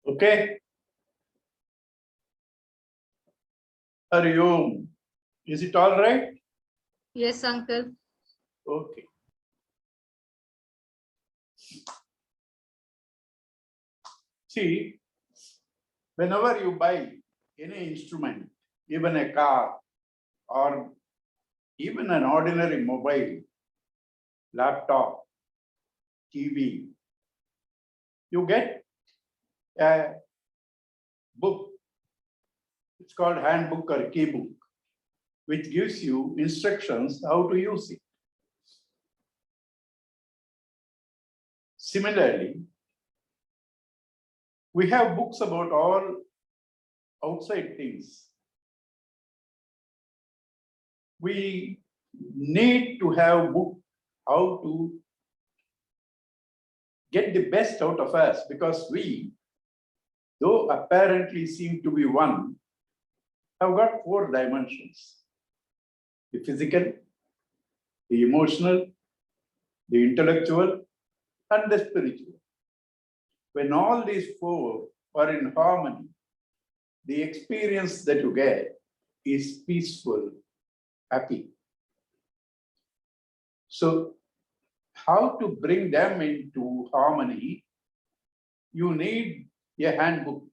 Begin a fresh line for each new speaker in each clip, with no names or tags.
Okay. Hari Om. Is it all right?
Yes, uncle.
Okay. See, whenever you buy any instrument, even a car or even an ordinary mobile, laptop, TV, you get a book. It's called handbook or key book, which gives you instructions how to use it. Similarly, we have books about all outside things. We need to have book how to get the best out of us, because we, though apparently seem to be one, have got 4 dimensions: the physical, the emotional, the intellectual, and the spiritual. When all these 4 are in harmony, the experience that you get is peaceful, happy. So, how to bring them into harmony? You need a handbook.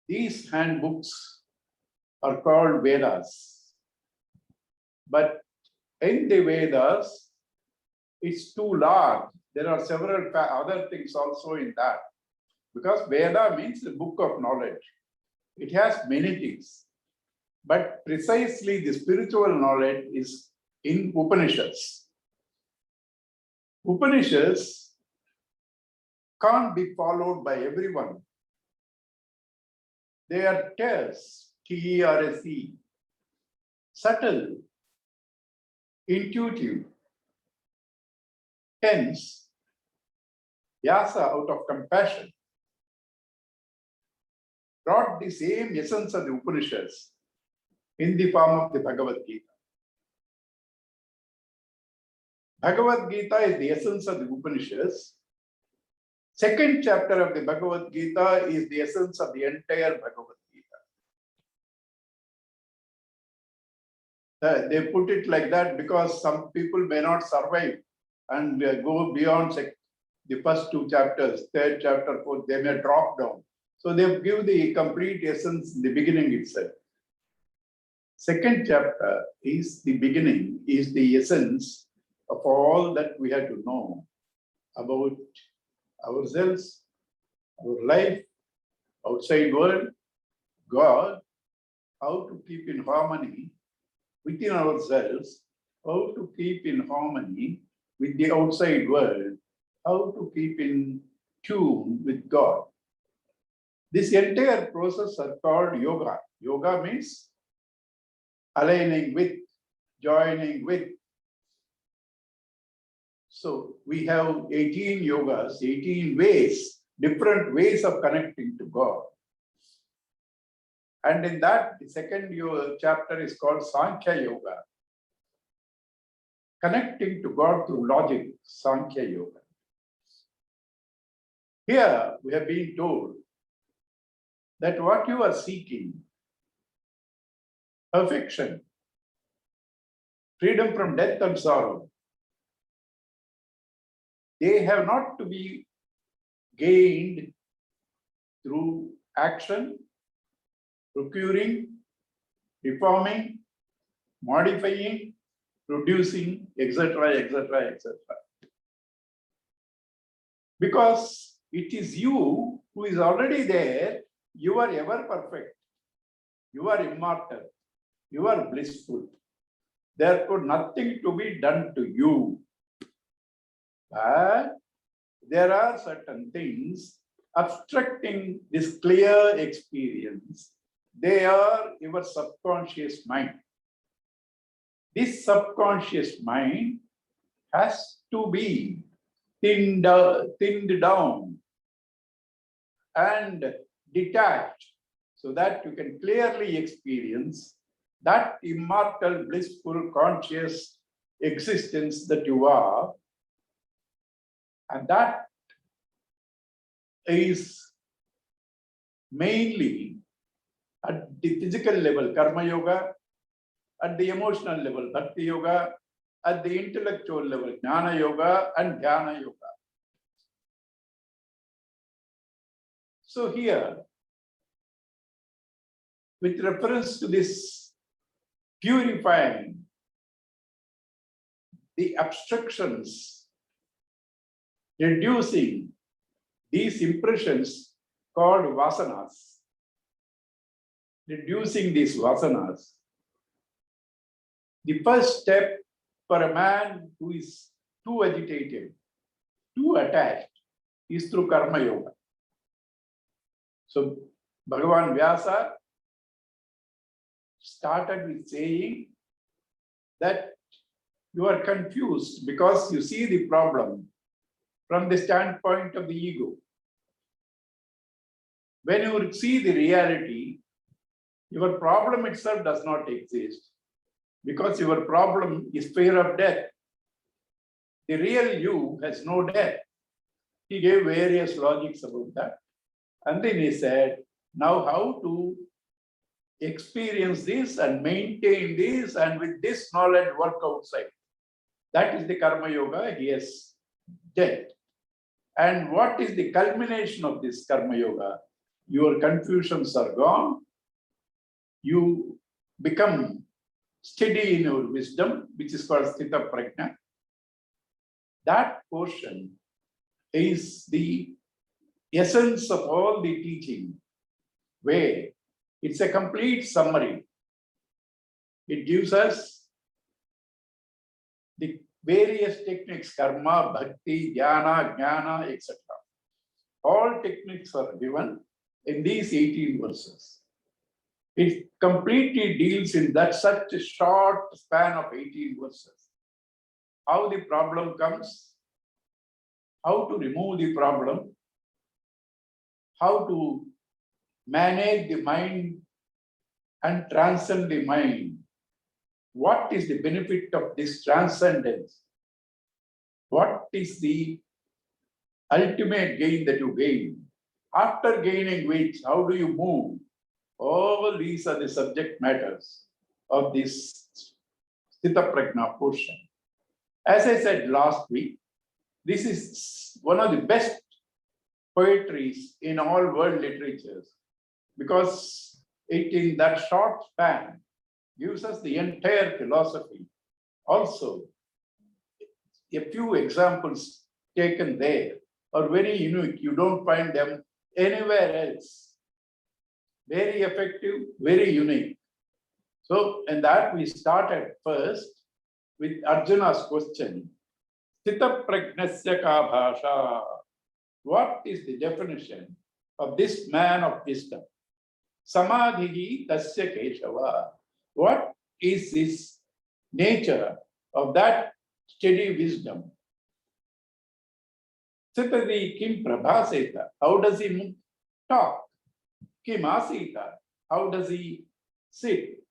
These handbooks are called Vedas. But in the Vedas, it's too large. There are several other things also in that. Because Veda means the book of knowledge. It has many things. But precisely the spiritual knowledge is in Upanishads. Upanishads can't be followed by everyone. They are terse, T-E-R-S-E, subtle, intuitive. Hence, Vyasa, out of compassion, brought the same essence of the Upanishads in the form of the Bhagavad Gita. Bhagavad Gita is the essence of the Upanishads. Second chapter of the Bhagavad Gita is the essence of the entire Bhagavad Gita. They put it like that because some people may not survive and go beyond the first 2 chapters, 3rd chapter, 4th, they may drop down. So they give the complete essence in the beginning itself. Second chapter is the beginning, is the essence of all that we have to know about ourselves, our life, outside world, God, how to keep in harmony within ourselves, how to keep in harmony with the outside world, how to keep in tune with God. This entire process is called yoga. Yoga means aligning with, joining with. So we have 18 yogas, 18 ways, different ways of connecting to God. And in that, the second chapter is called Sankhya Yoga. Connecting to God through logic, Sankhya Yoga. Here we have been told that what you are seeking, perfection, freedom from death and sorrow, they have not to be gained through action, procuring, reforming, modifying, producing, etc., etc., etc. Because it is you who is already there, you are ever perfect, you are immortal, you are blissful. Therefore, nothing to be done to you. But there are certain things obstructing this clear experience. They are your subconscious mind. This subconscious mind has to be thinned down and detached so that you can clearly experience that immortal, blissful, conscious existence that you are. And that is mainly at the physical level, karma yoga, at the emotional level, bhakti yoga, at the intellectual level, jnana yoga and dhyana yoga. So here, with reference to this purifying the obstructions, reducing these impressions called vasanas, reducing these vasanas. The first step for a man who is too agitated, too attached, is through karma yoga. So Bhagavan Vyasa started with saying that you are confused because you see the problem from the standpoint of the ego. When you see the reality, your problem itself does not exist because your problem is fear of death. The real you has no death. He gave various logics about that. And then he said, now how to experience this and maintain this and with this knowledge work outside. That is the karma yoga he has done. And what is the culmination of this karma yoga? Your confusions are gone. You become steady in your wisdom, which is called sthita prajna. That portion is the essence of all the teaching, where it's a complete summary. It gives us the various techniques, karma, bhakti, jnana, jnana, etc. All techniques are given in these 18 verses. It completely deals in that such a short span of 18 verses. How the problem comes, how to remove the problem, how to manage the mind and transcend the mind. What is the benefit of this transcendence? What is the ultimate gain that you gain? After gaining which, how do you move? All these are the subject matters of this Sthita Prajna portion. As I said last week, this is one of the best poetries in all world literatures because it in that short span gives us the entire philosophy. Also, a few examples taken there are very unique. You don't find them anywhere else. Very effective, very unique. So, in that we started first with Arjuna's question, Sthita Prajnasya ka bhasha. What is the definition of this man of wisdom? Samadhi tasya keshava. What is this nature of that steady wisdom? Sitadi kim prabhaseta. How does he talk? Kim asita. How does he sit?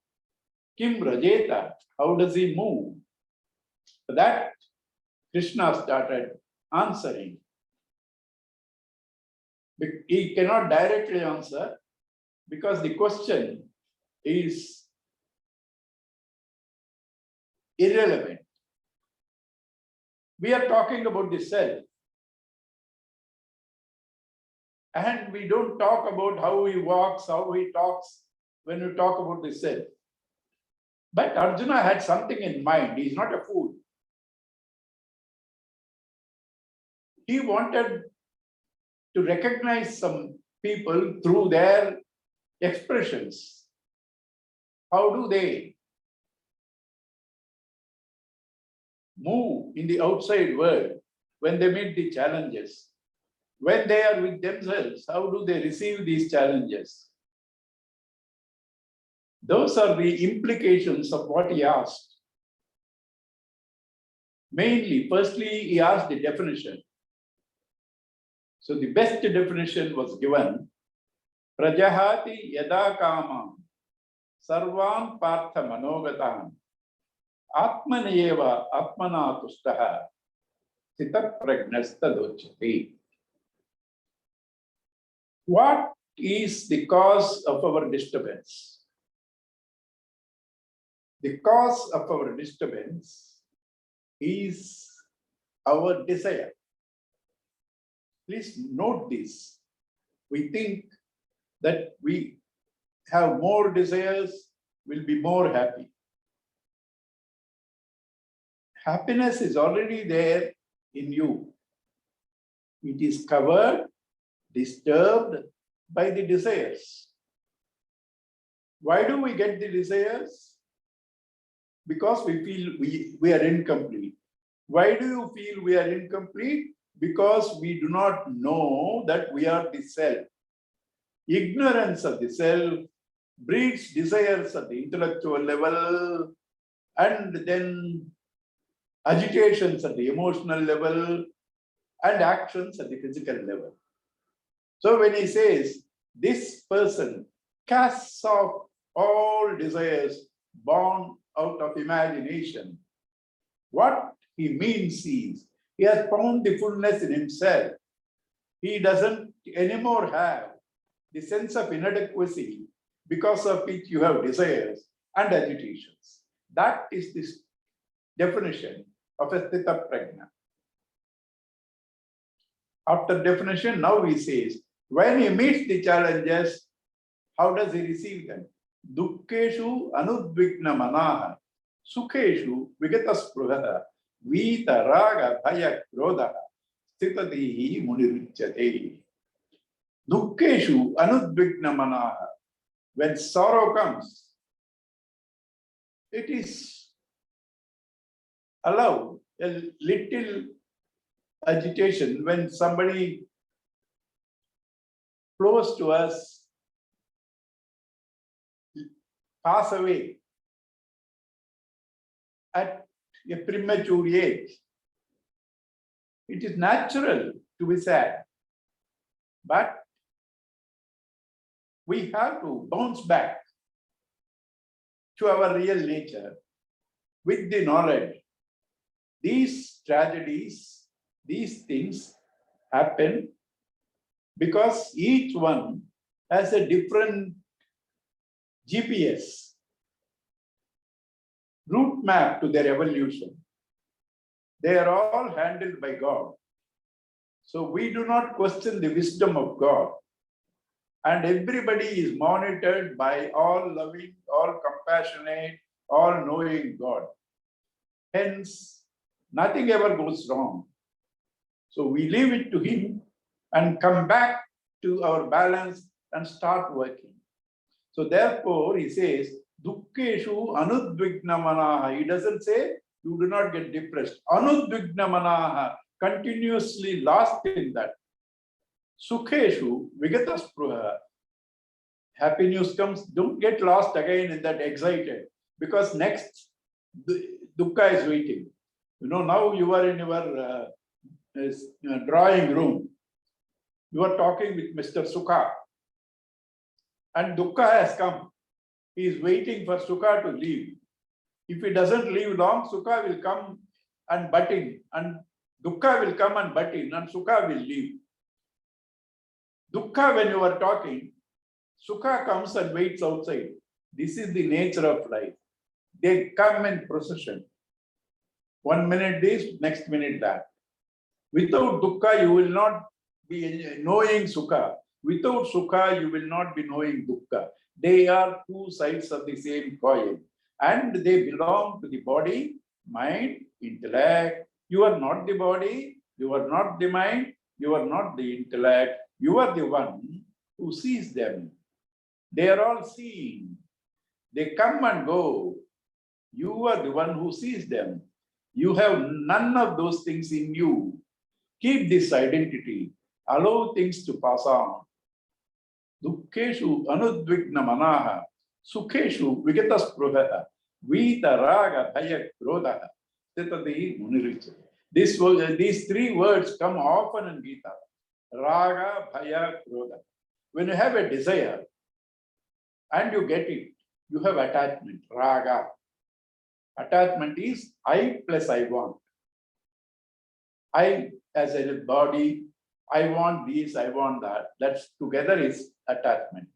Kim rajeta. How does he move? That Krishna started answering. He cannot directly answer because the question is irrelevant. We are talking about the self. And we don't talk about how he walks, how he talks when we talk about the self. But Arjuna had something in mind. He's not a fool. He wanted to recognize some people through their expressions. How do they move in the outside world when they meet the challenges? When they are with themselves, how do they receive these challenges? Those are the implications of what he asked. Mainly, firstly, he asked the definition. So the best definition was given, Prajahati yada kamam sarvam partha manogatam atmanayeva atmana tustaha sthita prajnasta docchati. What is the cause of our disturbance? The cause of our disturbance is our desire. Please note this. We think that we have more desires, will be more happy. Happiness is already there in you. It is covered, disturbed by the desires. Why do we get the desires? Because we feel we are incomplete. Why do you feel we are incomplete? Because we do not know that we are the self. Ignorance of the self breeds desires at the intellectual level, and then agitations at the emotional level, and actions at the physical level. So when he says, this person casts off all desires born out of imagination, what he means is, he has found the fullness in himself. He doesn't anymore have the sense of inadequacy because of which you have desires and agitations. That is this definition of a sthita prajna. After definition, now he says, when he meets the challenges, how does he receive them? Dukkeshu anudvigna manaha, sukheshu vigataspruhata, vita raga bhaya krodha, sthitatihi munirichyate. Dukkeshu anudvigna manaha. When sorrow comes, it is allowed a little agitation when somebody close to us pass away at a premature age. It is natural to be sad, but we have to bounce back to our real nature with the knowledge. These tragedies, these things happen because each one has a different GPS, route map to their evolution. They are all handled by God. So we do not question the wisdom of God. And everybody is monitored by all loving, all compassionate, all knowing God. Hence, nothing ever goes wrong. So we leave it to Him and come back to our balance and start working. So therefore, he says, Dukkeshu anudvigna manaha. He doesn't say you do not get depressed. Anudvigna manaha, continuously lost in that. Sukheshu vigataspruha. Happy news comes, don't get lost again in that excited, because next dukkha is waiting. You know, now you are in your drawing room. You are talking with Mr. Sukha, and dukkha has come. He is waiting for Sukha to leave. If he doesn't leave long, Sukha will come and butt in, and dukkha will come and butt in, and Sukha will leave. Dukkha, when you are talking, Sukha comes and waits outside. This is the nature of life. They come in procession. 1 minute this, next minute that. Without dukkha, you will not be knowing Sukha. Without Sukha, you will not be knowing dukkha. They are two sides of the same coin. And they belong to the body, mind, intellect. You are not the body, you are not the mind, you are not the intellect. You are the one who sees them. They are all seen. They come and go. You are the one who sees them. You have none of those things in you. Keep this identity. Allow things to pass on. Dukkeshu anudvigna manaha, sukheshu vigataspruha, vita raga bhaya krodha, sthitatihi munirichyate. These three words come often in Gita. Raga, bhaya, krodha. When you have a desire and you get it, you have attachment, raga. Attachment is I plus I want. I as a body, I want this, I want that. That's together is attachment.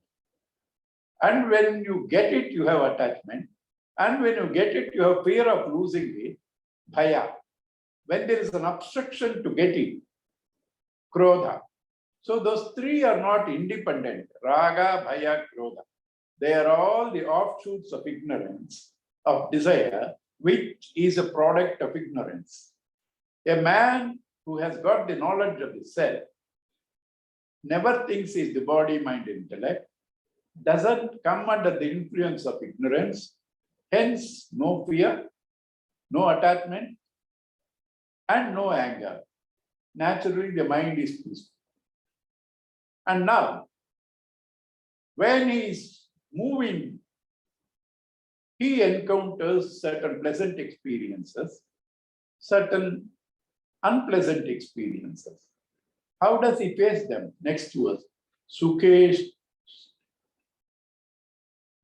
And when you get it, you have attachment. And when you get it, you have fear of losing it, bhaya. When there is an obstruction to get it, krodha. So those three are not independent, raga, bhaya, krodha. They are all the offshoots of ignorance, of desire, which is a product of ignorance. A man who has got the knowledge of the self never thinks he is the body, mind, intellect, doesn't come under the influence of ignorance, hence no fear, no attachment, and no anger. Naturally, the mind is peaceful. And now, when he is moving, he encounters certain pleasant experiences, certain unpleasant experiences. How does he face them? Next to us. Sukesh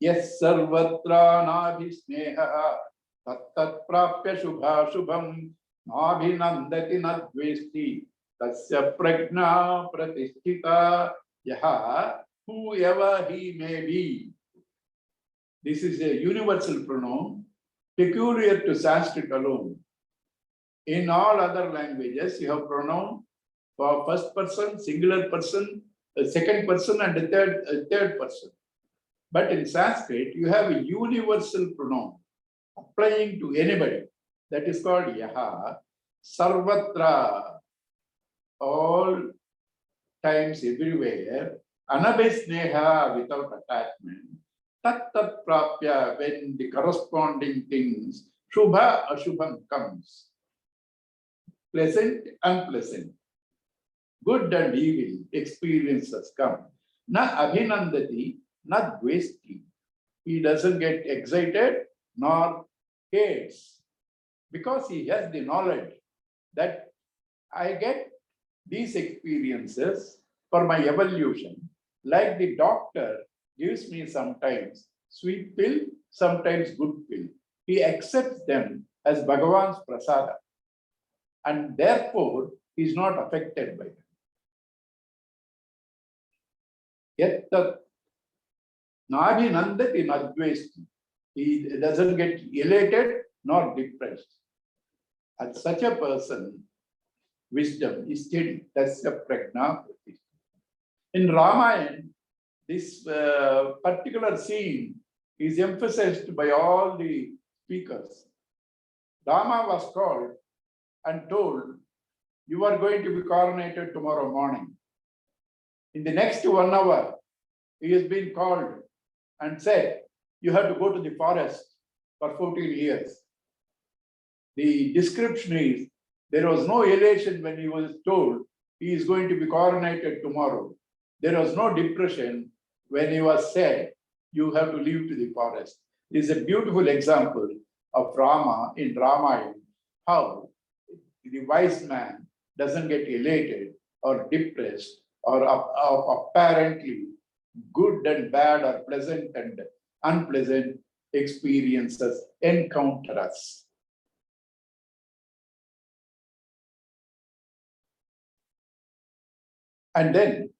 yes sarvatra nabhisneha tattat prapya shubha shubham nabhinandati nadvesti tasya prajna pratisthita yaha, whoever he may be. This is a universal pronoun peculiar to Sanskrit alone. In all other languages, you have pronoun for first person, singular person, second person, and a third person. But in Sanskrit, you have a universal pronoun applying to anybody. That is called yaha, sarvatra, all times, everywhere, anabhisneha, without attachment, tat prapya, when the corresponding things, shubha, ashubham comes. Pleasant, unpleasant, good and evil experiences come. Na abhinandati, na dvesti. He doesn't get excited nor hates, because he has the knowledge that I get these experiences for my evolution, like the doctor gives me sometimes sweet pill, sometimes good pill. He accepts them as Bhagavan's prasada, and therefore he is not affected by them. Yet the Nabhinandati nadvesti. He doesn't get elated nor depressed. And such a person, wisdom is steady. That's the prajna. In Ramayana, this particular scene is emphasized by all the speakers. Rama was called and told, you are going to be coronated tomorrow morning. In the next 1 hour, he has been called and said, you have to go to the forest for 14 years. The description is, there was no elation when he was told he is going to be coronated tomorrow. There was no depression when he was said, you have to leave to the forest. This is a beautiful example of Rama in Ramayana, how the wise man doesn't get elated or depressed or apparently good and bad or pleasant and unpleasant experiences encounter us. And then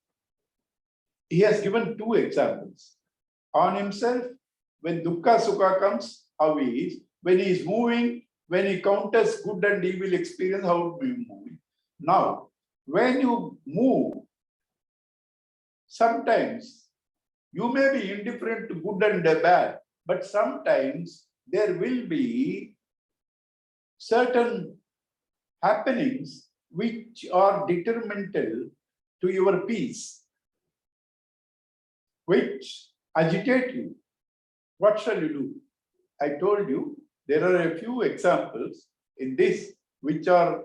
he has given 2 examples. On himself, when dukkha sukha comes, how he is. When he is moving, when he counters good and evil experience, how he is moving. Now, when you move, sometimes you may be indifferent to good and bad, but sometimes there will be certain happenings which are detrimental to your peace, which agitate you. What shall you do? I told you there are a few examples in this which are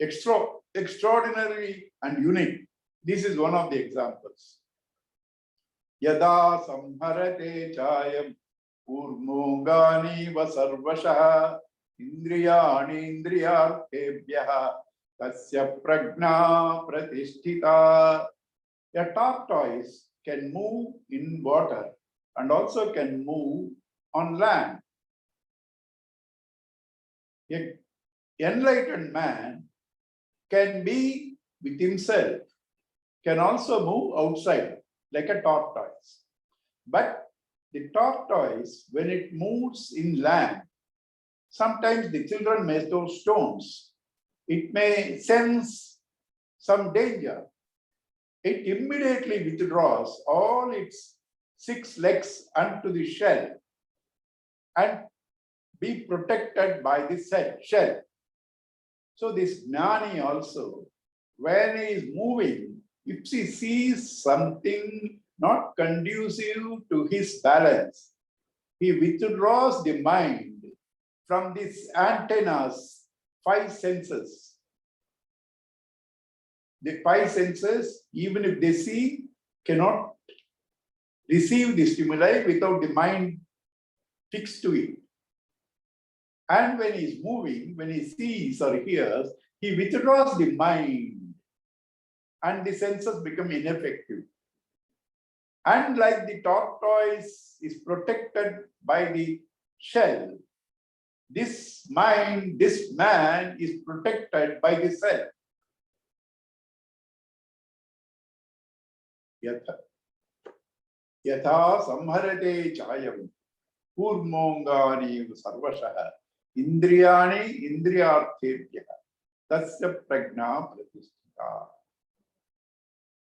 extraordinary and unique. This is one of the examples. Yada samharate chayam urmogani vasarvasha indriyani indriyartebhyaha tasya prajna pratisthita. A tortoise can move in water and also can move on land. An enlightened man can be with himself can also move outside like a tortoise. But the tortoise, when it moves inland, sometimes the children may throw stones. It may sense some danger. It immediately withdraws all its 6 legs unto the shell and be protected by the shell. So this Jnani also, when he is moving, if he sees something not conducive to his balance, he withdraws the mind from these antennas, 5 senses. The 5 senses, even if they see, cannot receive the stimuli without the mind fixed to it. And when he is moving, when he sees or hears, he withdraws the mind and the senses become ineffective. And like the tortoise is protected by the shell, this mind, this man is protected by the self. Yatha samharate chayam kurmongani sarvashaha indriyani indriyarthebhya tasya prajna pratisthita.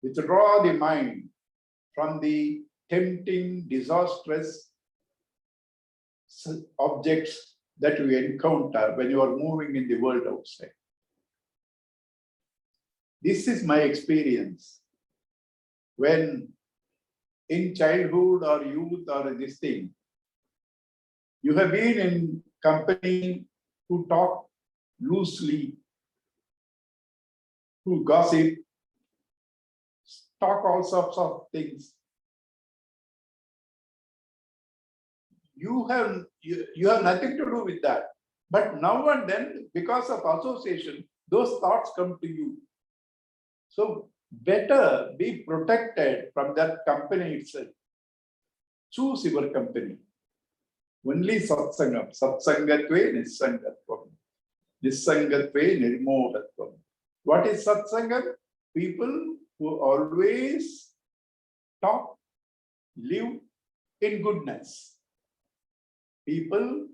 Withdraw the mind from the tempting, disastrous objects that you encounter when you are moving in the world outside. This is my experience. When in childhood or youth or this thing, you have been in company who talk loosely, who gossip, talk all sorts of things. You have nothing to do with that. But now and then, because of association, those thoughts come to you. So better be protected from that company itself. Choose your company. Only satsangam. Satsangatve nissangatvam. Nissangatve nirmohatvam. What is satsangam? People who always talk, live in goodness. People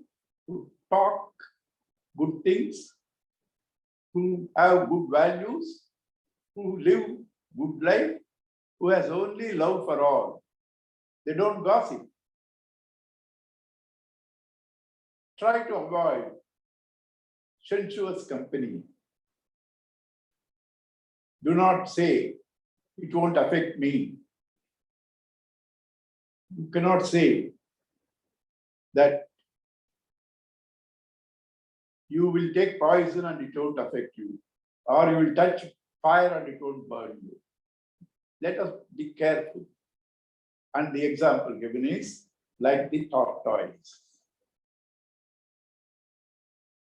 who talk good things, who have good values, who live good life, who has only love for all. They don't gossip. Try to avoid sensuous company. Do not say, it won't affect me. You cannot say that you will take poison and it won't affect you, or you will touch fire and it won't burn you. Let us be careful. And the example given is like the tortoise.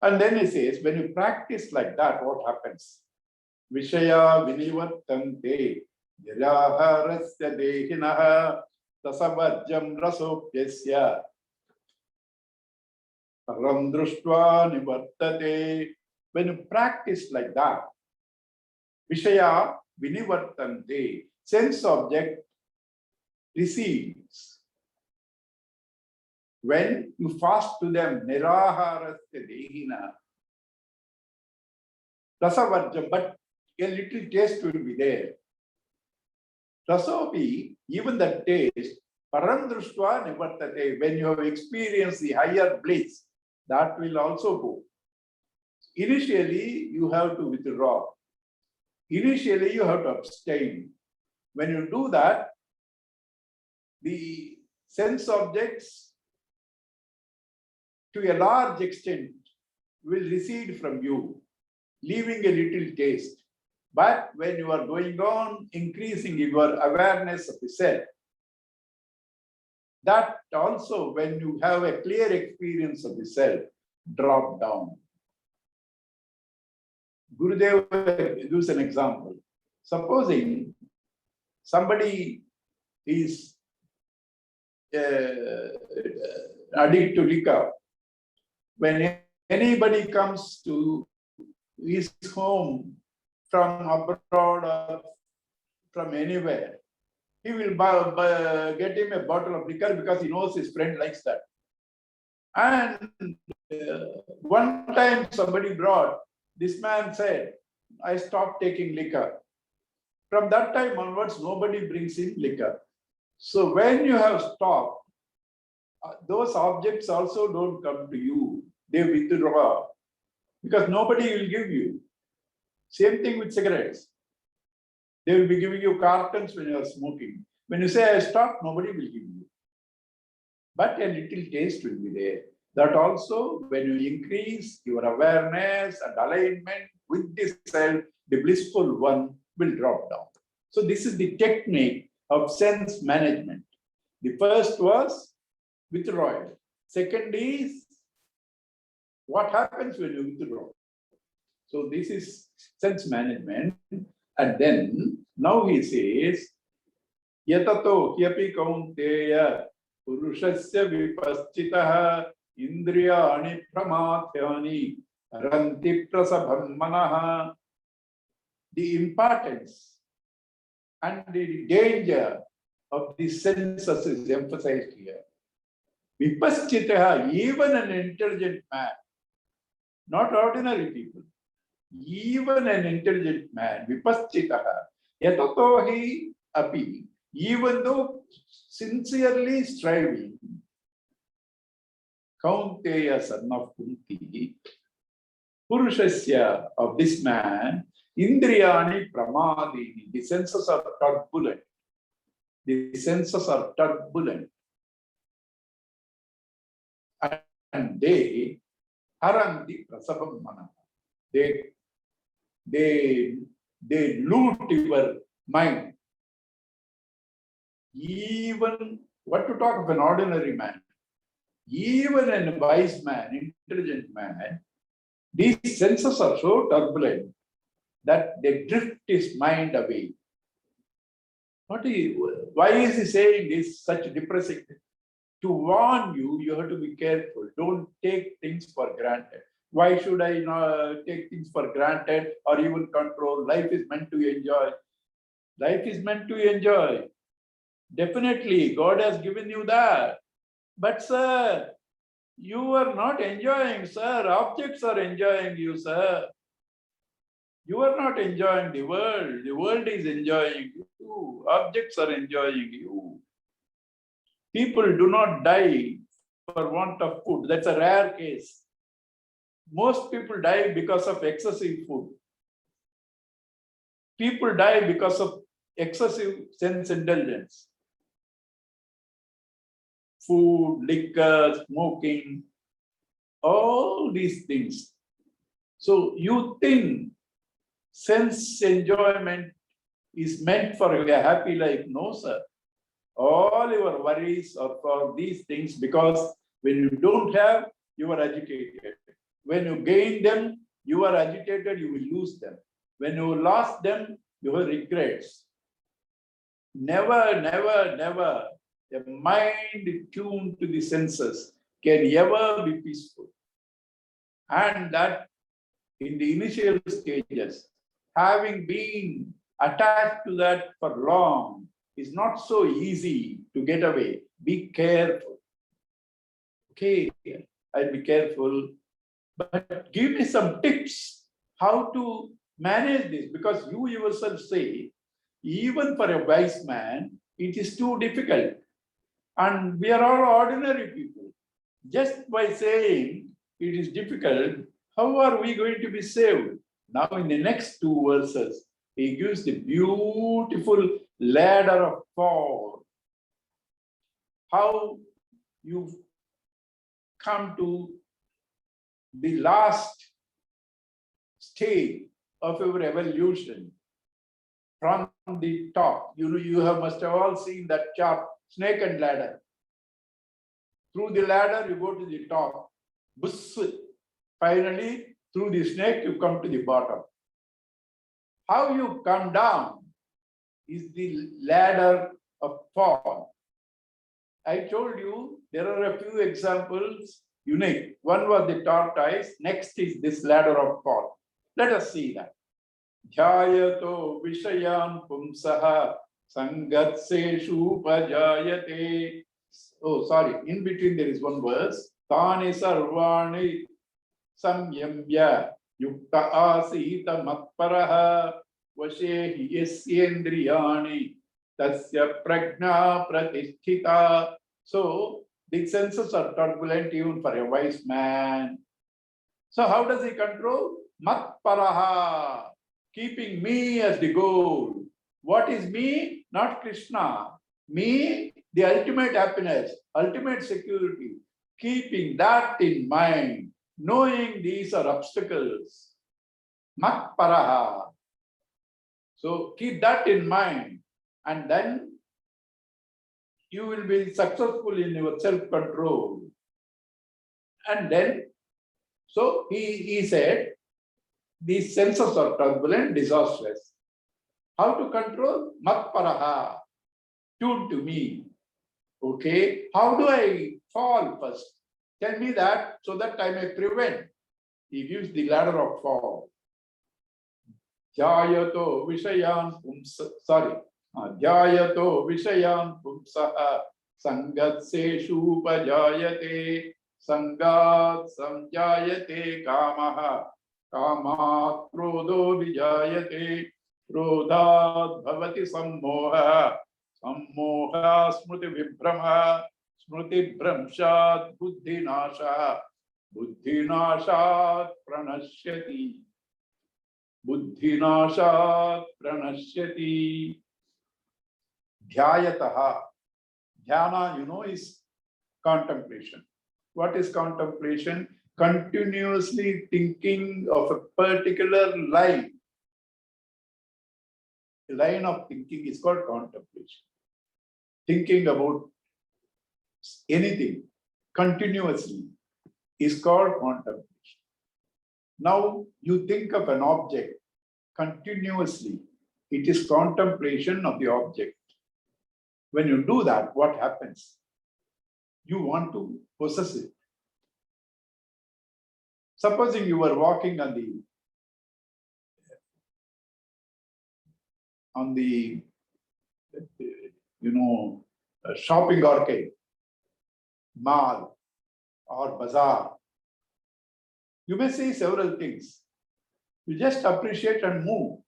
And then he says, when you practice like that, what happens? Vishaya vinivartante niraharasya dehinaha tasavajjam rasopyasya param društva nivartate. When you practice like that, Vishaya vinivartante, sense object recedes. When you fast to them, niraharasya dehina, rasavajjam, but a little taste will be there. Rasopi, even the taste, param društva nivartate, when you have experienced the higher bliss, that will also go. Initially, you have to withdraw. Initially, you have to abstain. When you do that, the sense objects, to a large extent, will recede from you, leaving a little taste. But when you are going on increasing your awareness of the self, that also, when you have a clear experience of the self, drop down. Gurudev gives an example. Supposing somebody is addict to liquor. When anybody comes to his home from abroad or from anywhere, he will get him a bottle of liquor because he knows his friend likes that. And one time somebody brought, this man said, I stopped taking liquor. From that time onwards, nobody brings in liquor. So when you have stopped, those objects also don't come to you. They withdraw because nobody will give you. Same thing with cigarettes. They will be giving you cartons when you are smoking. When you say I stop, nobody will give you. But a little taste will be there. That also, when you increase your awareness and alignment with the self, the blissful one will drop down. So this is the technique of sense management. The first was withdrawal. Second is what happens when you withdraw. So this is sense management. And then now he says, Yatato hyapi kaunteya purushasya vipaschitaha indriyani pramathyani ranti prasabham manaha. The importance and the danger of the senses is emphasized here. Vipaschitaha, even an intelligent man, not ordinary people, even an intelligent man, vipaschitaha, yatato hi api, even though sincerely striving, Kaunteya son of Kunti, Purushasya of this man, Indriyani Pramadini, the senses are turbulent. The senses are turbulent. And they haranti prasabam mana. They loot your mind. Even, what to talk of an ordinary man, even a wise man, intelligent man, these senses are so turbulent that they drift his mind away. Why is he saying this such depressing? To warn you, you have to be careful. Don't take things for granted. Why should I not take things for granted or even control? Life is meant to enjoy. Life is meant to enjoy. Definitely, God has given you that. But sir, you are not enjoying, sir. Objects are enjoying you, sir. You are not enjoying the world. The world is enjoying you. Objects are enjoying you. People do not die for want of food. That's a rare case. Most people die because of excessive food. People die because of excessive sense indulgence. Food, liquor, smoking, all these things. So you think sense enjoyment is meant for a happy life? No, sir. All your worries are for these things because when you don't have, you are agitated. When you gain them, you are agitated, you will lose them. When you lost them, you have regrets. Never, never, never a mind tuned to the senses can ever be peaceful. And that in the initial stages, having been attached to that for long, is not so easy to get away. Be careful. Okay, I'll be careful. But give me some tips how to manage this, because you yourself say, even for a wise man, it is too difficult. And we are all ordinary people. Just by saying it is difficult, how are we going to be saved? Now, in the next two verses, he gives the beautiful ladder of fall. How you come to the last stage of your evolution from the top. You must have all seen that chart, snake and ladder. Through the ladder, you go to the top. Buss. Finally, through the snake, you come to the bottom. How you come down is the ladder of fall. I told you there are a few examples unique. One was the tortoise. Next is this ladder of fall. Let us see that. Dhyayato Vishayan Pumsaha Sangatseshu Upajayate. Oh, sorry. In between there is one verse. Tani Sarvani Samyamya Yukta Asita Matparaha Vashehi Yasyendriyani Tasya Prajna Pratisthita. So the senses are turbulent even for a wise man. So how does he control? Matparaha, keeping me as the goal. What is me? Not Krishna. Me, the ultimate happiness, ultimate security. Keeping that in mind, knowing these are obstacles. Matparaha. So keep that in mind, and then you will be successful in your self-control. And then, so he said, these senses are turbulent, disastrous. How to control? Matparaha, tune to me. Okay, how do I fall first? Tell me that so that I may prevent. He gives the ladder of fall. Dhyayato Vishayan Pumsa, sorry. Dhyayato Vishayan Pumsaha Sangatseshu Upajayate Sangat Samjayate Kamaha Kamat Krodho Vijayate Krodhat Bhavati Sammoha Sammoha Smriti Vibhrama Smriti Bhramshat Buddhi Nasha Buddhi Nashat Pranashyati Buddhinashat pranashyati. Dhyayataha. Dhyana, you know, is contemplation. What is contemplation? Continuously thinking of a particular line. The line of thinking is called contemplation. Thinking about anything continuously is called contemplation. Now you think of an object continuously. It is contemplation of the object. When you do that, what happens? You want to possess it. Supposing you were walking on the shopping arcade, mall or bazaar. You may see several things. You just appreciate and move.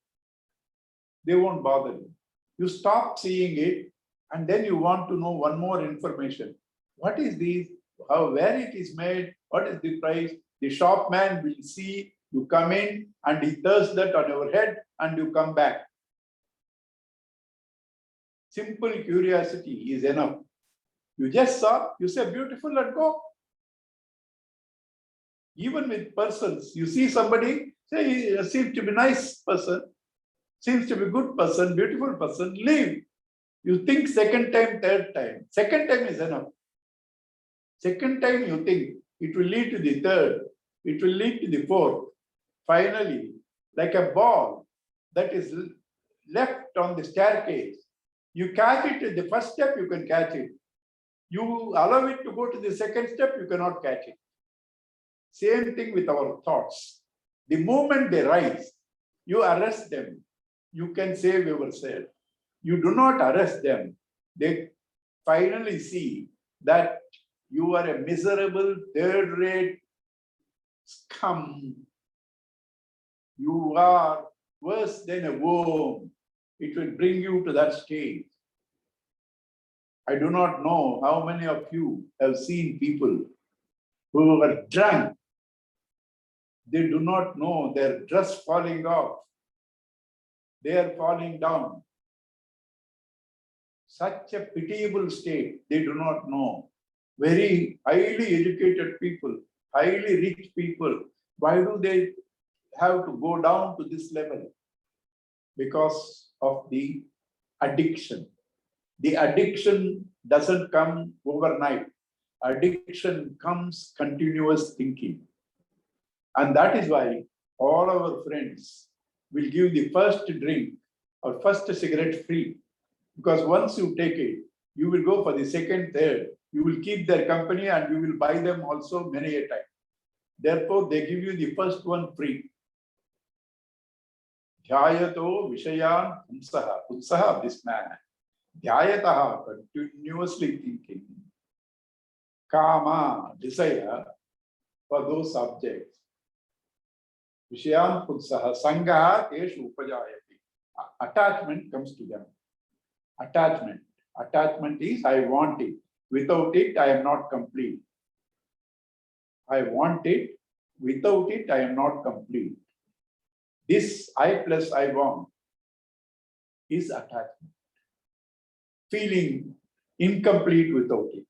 They won't bother you. You stop seeing it, and then you want to know one more information. What is this? How, where it is made? What is the price? The shopman will see you come in and he throws that on your head and you come back. Simple curiosity is enough. You just saw, you say beautiful and go. Even with persons, you see somebody, say, seems to be nice person, seems to be good person, beautiful person, leave. You think second time, third time. Second time is enough. Second time you think, it will lead to the third, it will lead to the fourth. Finally, like a ball that is left on the staircase, you catch it at the first step, you can catch it. You allow it to go to the second step, you cannot catch it. Same thing with our thoughts. The moment they rise, you arrest them. You can save yourself. You do not arrest them. They finally see that you are a miserable, third-rate scum. You are worse than a worm. It will bring you to that stage. I do not know how many of you have seen people who are drunk. They do not know their dress falling off. They are falling down. Such a pitiable state, they do not know. Very highly educated people, highly rich people, why do they have to go down to this level? Because of the addiction. The addiction doesn't come overnight. Addiction comes continuous thinking. And that is why all our friends will give the first drink or first cigarette free. Because once you take it, you will go for the second, third. You will keep their company and you will buy them also many a time. Therefore, they give you the first one free. Dhyayato Vishayan Pumsaha. Pumsaha, this man. Dhyayataha, continuously thinking. Kama, desire for those objects. Vishayan Pumsaha. Sangaha Teshu Upajayati. Attachment comes to them. Attachment. Attachment is I want it. Without it, I am not complete. I want it. Without it, I am not complete. This I plus I want is attachment. Feeling incomplete without it.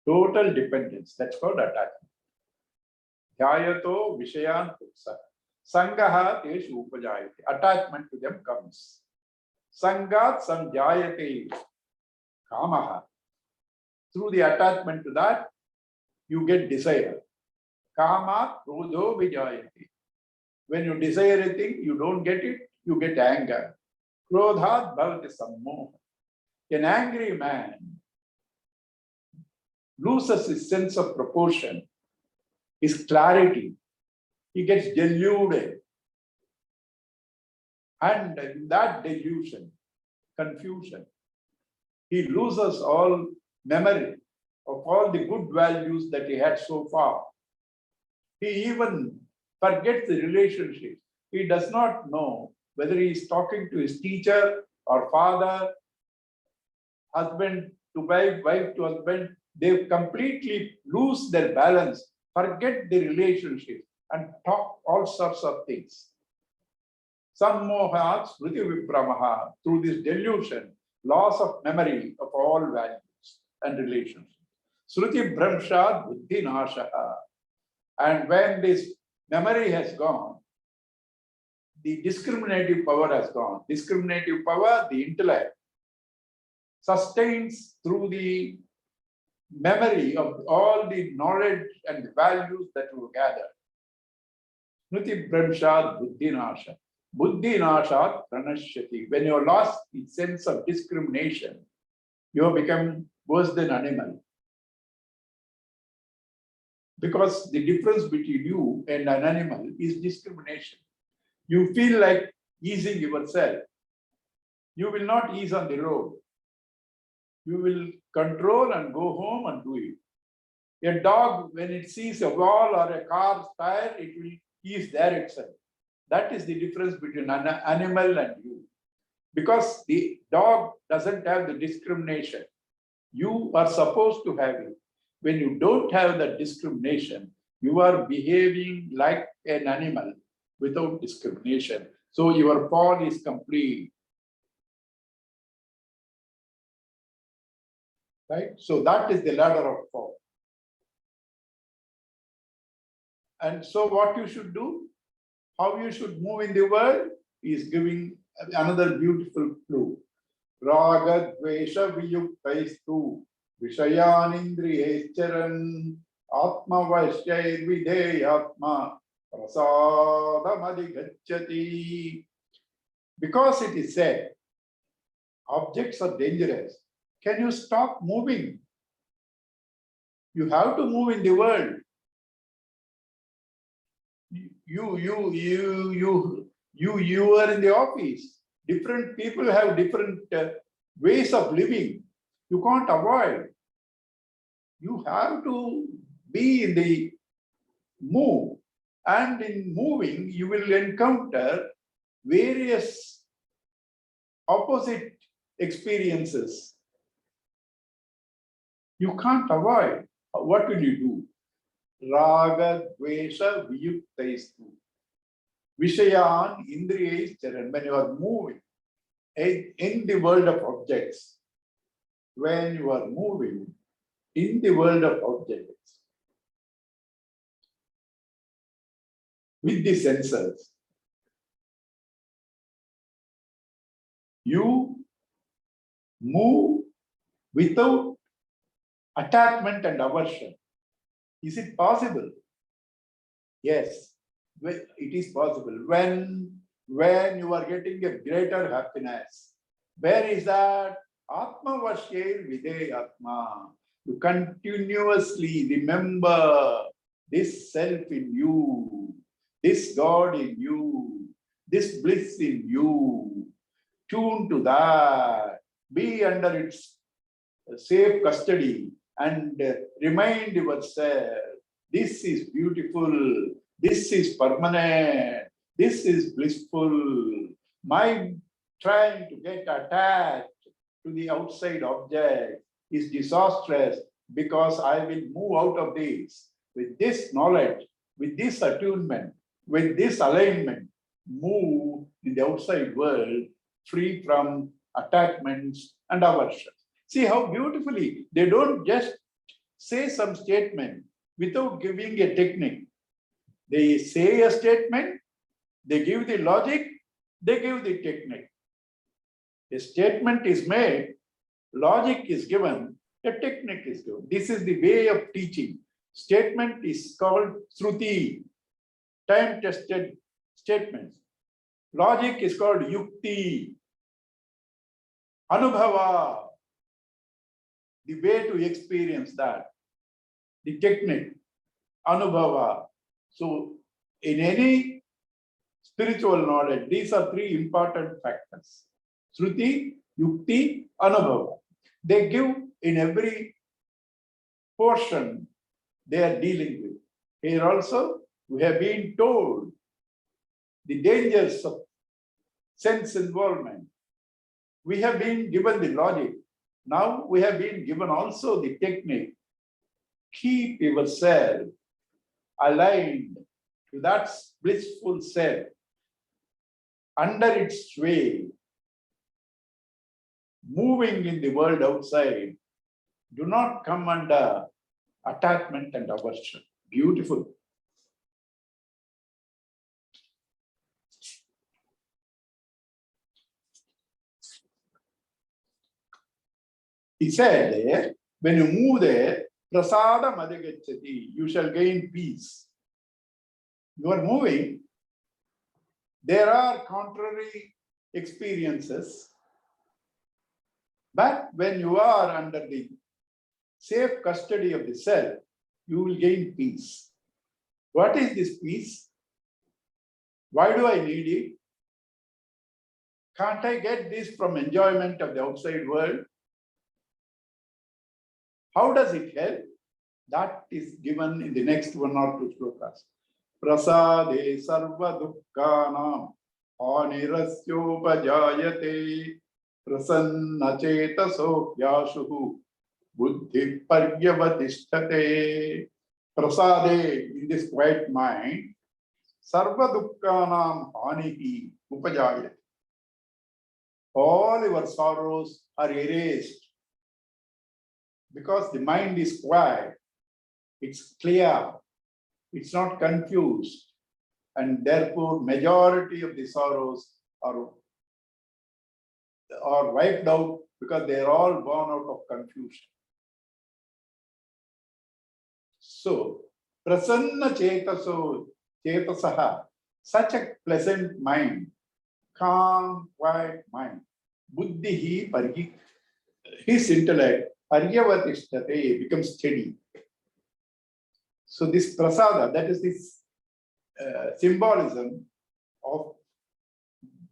Total dependence. That's called attachment. Dhyayato Vishayan Puksa. Sangaha Teshu Upajayate. Attachment to them comes. Sangat Samjayate Kamaha. Through the attachment to that, you get desire. Kama Krodho Vijayate. When you desire a thing, you don't get it, you get anger. Krodhat Bhavati Sammoha. An angry man loses his sense of proportion, his clarity. He gets deluded. And in that delusion, confusion, he loses all memory of all the good values that he had so far. He even forgets the relationship. He does not know whether he is talking to his teacher or father, husband to wife, wife to husband. They completely lose their balance, forget the relationship, and talk all sorts of things. Sammohat smriti vipramaha, through this delusion, loss of memory of all values and relationships. Sruti bhramshat buddhi nashaha. And when this memory has gone, the discriminative power has gone. Discriminative power, the intellect, sustains through the memory of all the knowledge and the values that were gathered. Smriti bhramshat buddhi nasha. Buddhi nashat pranashyati. When you have lost the sense of discrimination, you have become worse than animal. Because the difference between you and an animal is discrimination. You feel like easing yourself. You will not ease on the road. You will control and go home and do it. A dog, when it sees a wall or a car's tire, it will ease there itself. That is the difference between an animal and you. Because the dog doesn't have the discrimination. You are supposed to have it. When you don't have that discrimination, you are behaving like an animal without discrimination. So your fall is complete. Right? So that is the ladder of fall. And so what you should do, how you should move in the world, is giving another beautiful clue. Raga dvesha viyuktaistu vishayanindriyecharan atma vaishyair videyatma prasadamadi. Because it is said, objects are dangerous. Can you stop moving? You have to move in the world. You are in the office. Different people have different ways of living. You can't avoid. You have to be in the move. And in moving, you will encounter various opposite experiences. You can't avoid. What will you do? Raga, dvesha, viyuktaistu. Vishayan, indriyais, charan. When you are moving in the world of objects, when you are moving in the world of objects, with the senses, you move without attachment and aversion. Is it possible? Yes, it is possible. When you are getting a greater happiness, where is that? Atma Vashyer Videy Atma. You continuously remember this self in you, this God in you, this bliss in you. Tune to that. Be under its safe custody and remind yourself, this is beautiful, this is permanent, this is blissful. My trying to get attached to the outside object is disastrous because I will move out of this with this knowledge, with this attunement, with this alignment, move in the outside world free from attachments and aversion. See how beautifully they don't just say some statement without giving a technique. They say a statement, they give the logic, they give the technique. A statement is made, logic is given, a technique is given. This is the way of teaching. Statement is called Shruti, time-tested statements. Logic is called Yukti, Anubhava, the way to experience that. The technique, Anubhava. So in any spiritual knowledge, these are three important factors. Shruti, Yukti, Anubhava. They give in every portion they are dealing with. Here also, we have been told the dangers of sense involvement. We have been given the logic. Now we have been given also the technique. Keep yourself aligned to that blissful self under its sway, moving in the world outside. Do not come under attachment and aversion. Beautiful. He said there, when you move there, prasada madhigacchati, you shall gain peace. You are moving, there are contrary experiences, but when you are under the safe custody of the self, you will gain peace. What is this peace? Why do I need it? Can't I get this from enjoyment of the outside world? How does it help? That is given in the next one or two slokas. Prasade sarva dukkhanam anirasyopajayate prasanna chetaso yashuhu buddhi paryavadishtate. Prasade, in this quiet mind, sarva dukkhanam anihi upajayate. All your sorrows are erased. Because the mind is quiet, it's clear, it's not confused, and therefore majority of the sorrows are wiped out because they are all born out of confusion. So, prasanna chetasaha, such a pleasant mind, calm, quiet mind, buddhihi parhi, his intellect, paryavadishtate, becomes steady. So this prasada, that is this symbolism of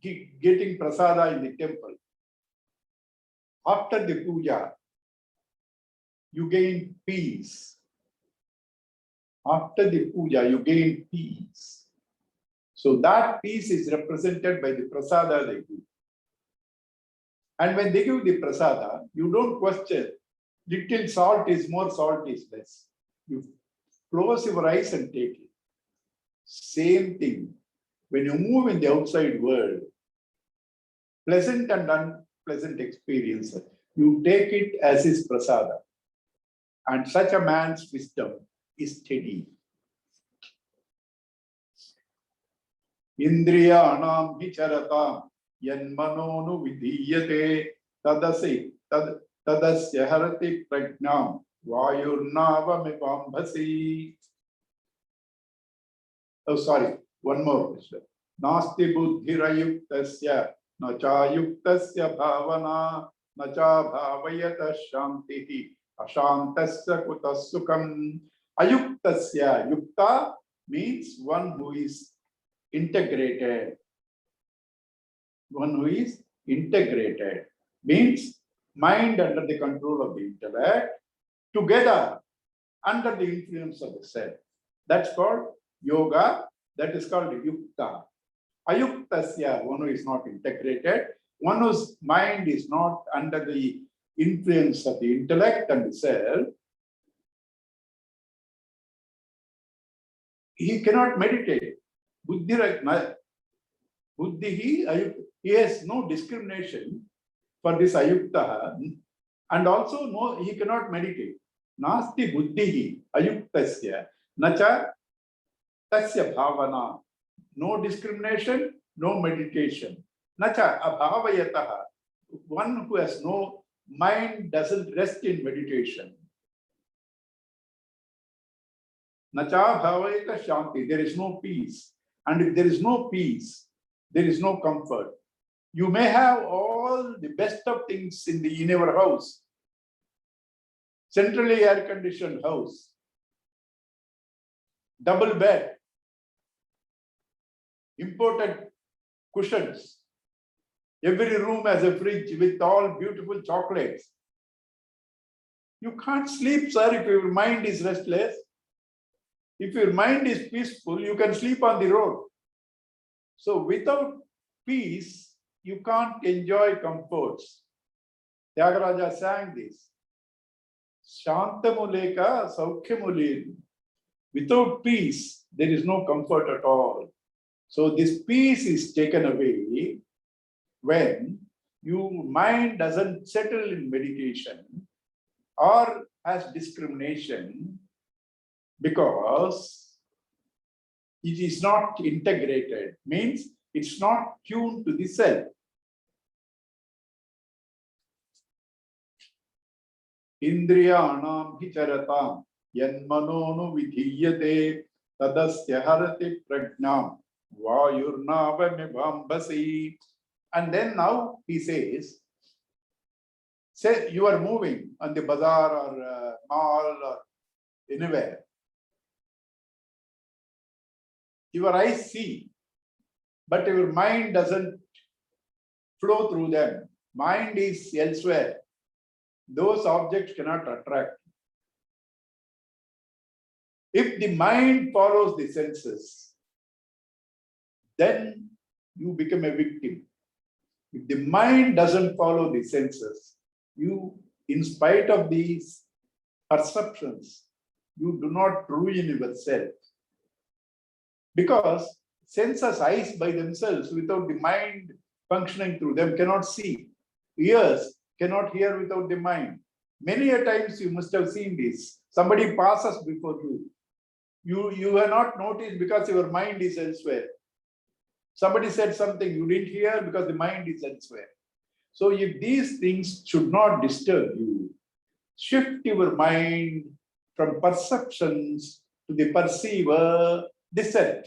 getting prasada in the temple. After the puja, you gain peace. After the puja, you gain peace. So that peace is represented by the prasada they give. And when they give the prasada, you don't question, little salt is more, salt is less. You close your eyes and take it. Same thing. When you move in the outside world, pleasant and unpleasant experiences, you take it as his prasada. And such a man's wisdom is steady. Indriya anam hicharatam yanmanonu vidhiyate tadasya harati prajnam vayurnavamivambhasi. Oh, sorry, one more. Nasti buddhirayuktasya nachayuktasya bhavana nacha bhavayata shantihi ashantasya kutasukam. Ayuktasya, yukta means one who is integrated, one who is integrated, means mind under the control of the intellect, together under the influence of the self. That's called yoga, that is called yukta. Ayuktasya, one who is not integrated, one whose mind is not under the influence of the intellect and the self, he cannot meditate. Buddhihi, he has no discrimination for this ayuktaha, and also no, he cannot meditate. Nasti buddhihi ayuktasya, nacha tasya bhavana. No discrimination, no meditation. Nacha abhavayataha, one who has no mind doesn't rest in meditation. Nacha bhavayata shanti, there is no peace. And if there is no peace, there is no comfort. You may have all the best of things in our house, centrally air-conditioned house, double bed, imported cushions. Every room has a fridge with all beautiful chocolates. You can't sleep, sir, if your mind is restless. If your mind is peaceful, you can sleep on the road. So without peace, you can't enjoy comforts. Tyagaraja sang this. Shantamuleka saukhyamulir. Without peace, there is no comfort at all. So this peace is taken away when your mind doesn't settle in meditation or has discrimination, because it is not integrated, means it's not tuned to the self. Indriyanam hicharatam yanmanonu vidhiyate tadasya harati pragnam vayurnavamibhambasi. And then now he says, say you are moving on the bazaar or mall or anywhere. Your eyes see, but your mind doesn't flow through them. Mind is elsewhere. Those objects cannot attract. If the mind follows the senses, then you become a victim. If the mind doesn't follow the senses, you, in spite of these perceptions, you do not ruin yourself. Because senses, eyes by themselves, without the mind functioning through them, cannot see. Ears cannot hear without the mind. Many a times you must have seen this. Somebody passes before you. You have not noticed because your mind is elsewhere. Somebody said something you didn't hear because the mind is elsewhere. So if these things should not disturb you, shift your mind from perceptions to the perceiver, the self.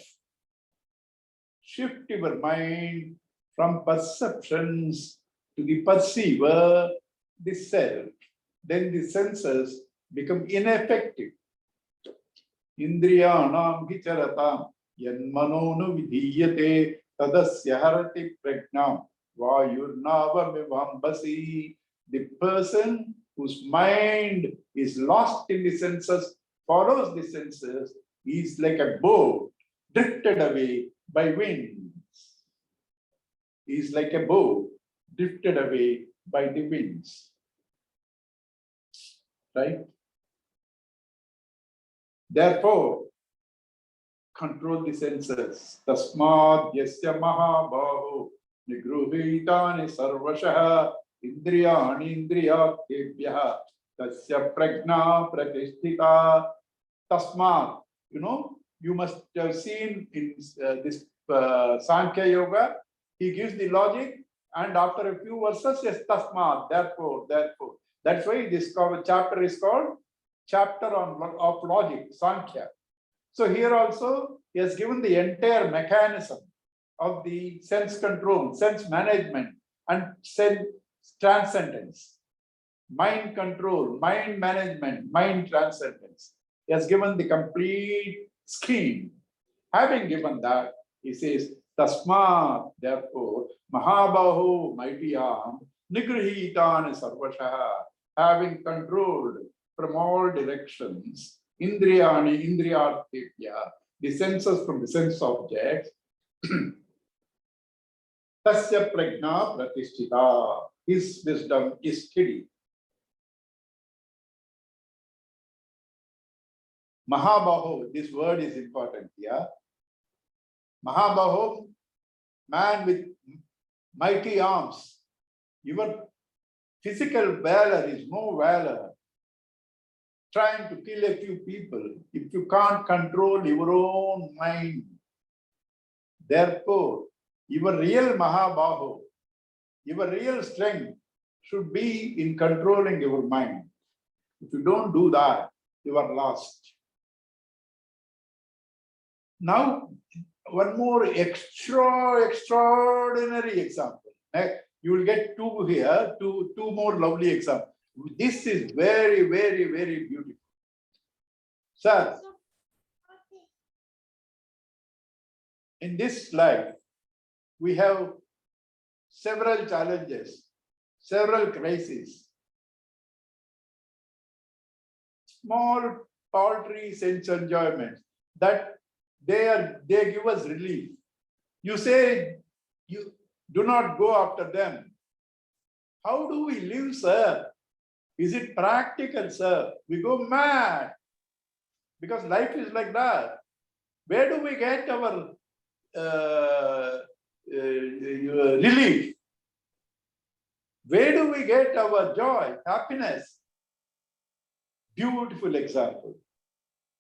Shift your mind from perceptions to the perceiver, the self. Then the senses become ineffective. Indriyanam hicharatam yanmanonu vidhiyate tadasya harati pragnam vayurnavamibhambasi. The person whose mind is lost in the senses, follows the senses, is like a boat drifted away by winds. He is like a boat drifted away by the winds. Right? Therefore, control the senses. Tasmad yasya mahabaho nigruhitani sarvashah indriyani indriyakebhyah tasya prajna pratisthita. Tasmad, you must have seen in this Sankhya Yoga, he gives the logic, and after a few verses, yes, tasmad, therefore. That's why this chapter is called chapter of logic, Sankhya. So here also, he has given the entire mechanism of the sense control, sense management, and sense transcendence. Mind control, mind management, mind transcendence. He has given the complete scheme. Having given that, he says, Tasmat, therefore, Mahabaho, mighty arm, Nigrhitan Sarvashaha, having controlled from all directions, Indriyani, Indriyarthepya, the senses from the sense objects, Tasya Prajna Pratisthita, his wisdom is steady. Mahabaho, this word is important here. Mahabaho, man with mighty arms. Your physical valor is no valor. Trying to kill a few people if you can't control your own mind. Therefore, your real Mahabaho, your real strength should be in controlling your mind. If you don't do that, you are lost. Now, one more extraordinary example. You will get two here, two more lovely examples. This is very, very, very beautiful. Sir, in this life, we have several challenges, several crises. Small, paltry sense enjoyments that they give us relief. You say you do not go after them. How do we live, sir? Is it practical, sir? We go mad because life is like that. Where do we get our relief? Where do we get our joy, happiness? Beautiful example.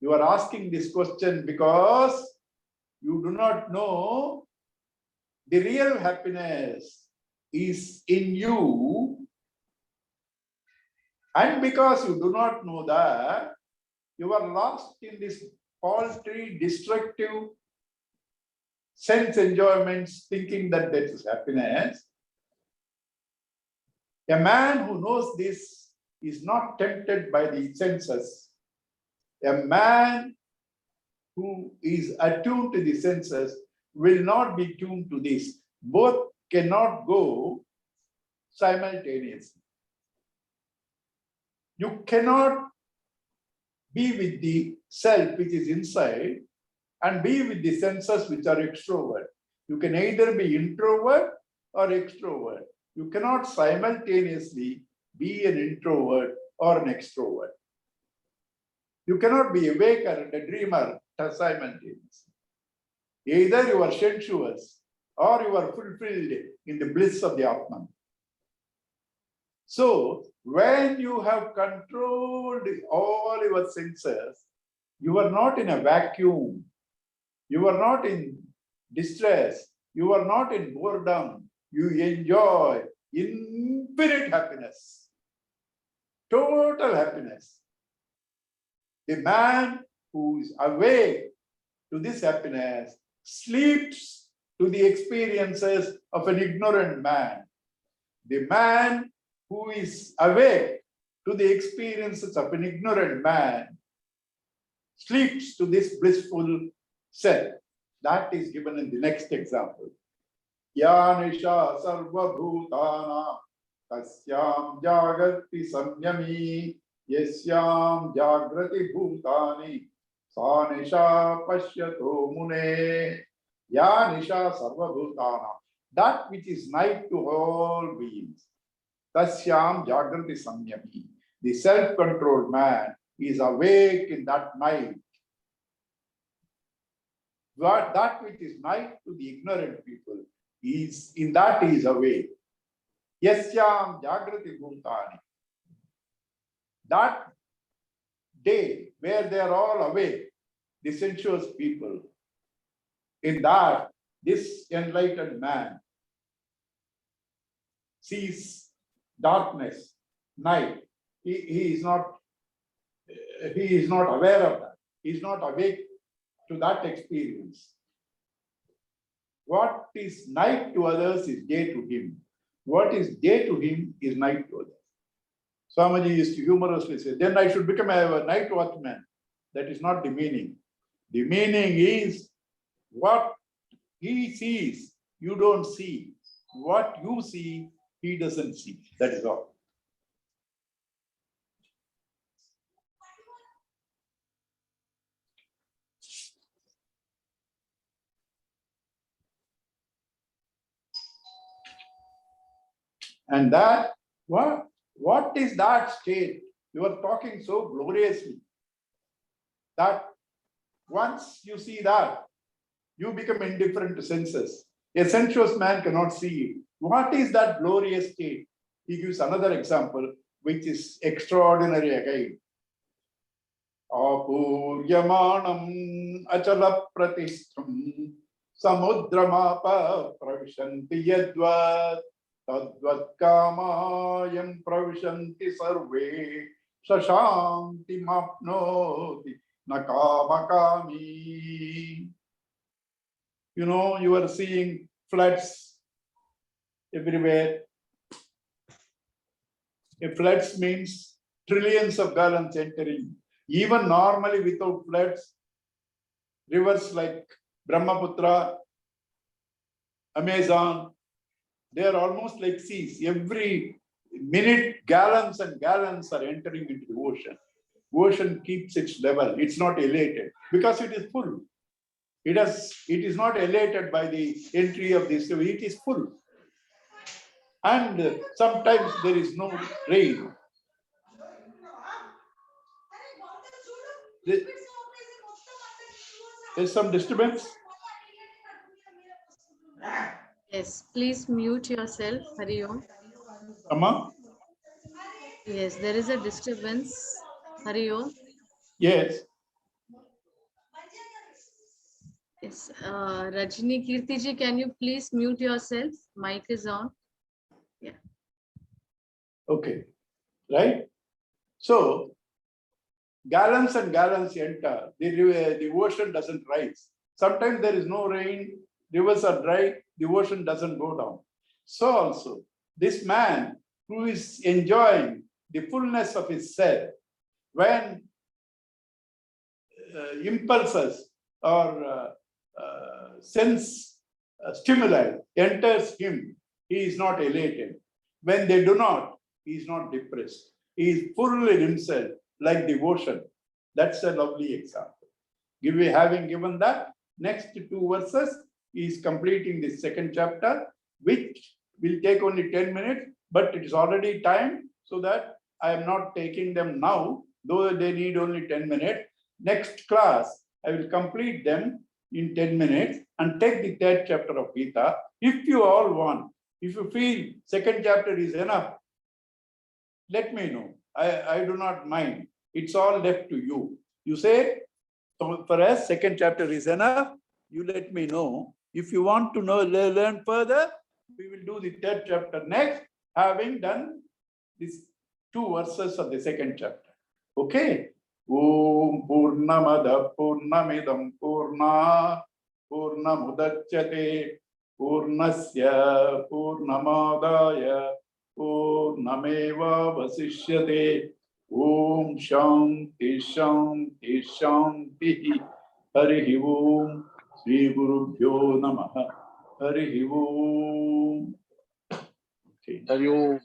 You are asking this question because you do not know the real happiness is in you. And because you do not know that, you are lost in this paltry, destructive sense enjoyments, thinking that that is happiness. A man who knows this is not tempted by the senses. A man who is attuned to the senses will not be tuned to this. Both cannot go simultaneously. You cannot be with the self which is inside and be with the senses which are extrovert. You can either be introvert or extrovert. You cannot simultaneously be an introvert or an extrovert. You cannot be a waker and a dreamer simultaneously. Either you are sensuous or you are fulfilled in the bliss of the Atman. So, when you have controlled all your senses, you are not in a vacuum. You are not in distress. You are not in boredom. You enjoy infinite happiness, total happiness. The man who is awake to this happiness sleeps to the experiences of an ignorant man. The man who is awake to the experiences of an ignorant man sleeps to this blissful self. That is given in the next example. Yanisha sarva bhutana tasyam jagati samyami yasyam jagrati bhutani sanisha pashyato mune. Yanisha sarva bhutana, that which is night to all beings. Tasyam jagrati samyami, the self-controlled man is awake in that night. That which is night to the ignorant people, is in that he is awake. Yasyam jagrati bhutani. That day where they are all awake, the sensuous people, in that this enlightened man sees darkness, night. He is not aware of that. He is not awake to that experience. What is night to others is day to him. What is day to him is night to others. Swamiji used to humorously say, then I should become a night watchman. That is not the meaning. The meaning is what he sees, you don't see. What you see, he doesn't see. That is all. And that, what is that state? You are talking so gloriously that once you see that, you become indifferent to senses. A sensuous man cannot see it. What is that glorious state? He gives another example, which is extraordinary again. Apuryamanam achala pratistham samudramapa pravishanti yadvat tadvat kamayam pravishanti sarve shashanti mapnoti nakamakami. You know, you are seeing floods everywhere. A floods means trillions of gallons entering. Even normally without floods, rivers like Brahmaputra, Amazon, they are almost like seas. Every minute, gallons and gallons are entering into the ocean. Ocean keeps its level. It's not elated because it is full. It is not elated by the entry of this. It is full. And sometimes there is no rain. There's some disturbance.
Yes, please mute yourself, Hari Om.
Amma?
Yes, there is a disturbance, Hari Om.
Yes.
Yes, Rajni Kirti ji, can you please mute yourself? Mic is on. Yeah.
Okay. Right? So, gallons and gallons enter. The ocean doesn't rise. Sometimes there is no rain, rivers are dry, the ocean doesn't go down. So also, this man who is enjoying the fullness of his self, when impulses or sense stimuli enters him, he is not elated. When they do not, he is not depressed. He is full in himself, like the ocean. That's a lovely example. Having given that, next two verses, he is completing the second chapter, which will take only 10 minutes, but it is already time, so that I am not taking them now, though they need only 10 minutes. Next class, I will complete them in 10 minutes and take the third chapter of Gita. If you all want, if you feel second chapter is enough, let me know. I do not mind. It's all left to you. You say, for us, second chapter is enough. You let me know. If you want to know, learn further, we will do the third chapter next, having done these two verses of the second chapter. Okay? Om Purnamada Purnamidam Purna Purnamudachyate Purnasya Purnamadaya Purnameva Vasishyate. Om Shanti Shanti Shanti. Harihi Om. Sri Gurubhyo Namaha. Harihi Om. Okay.
Hari Om.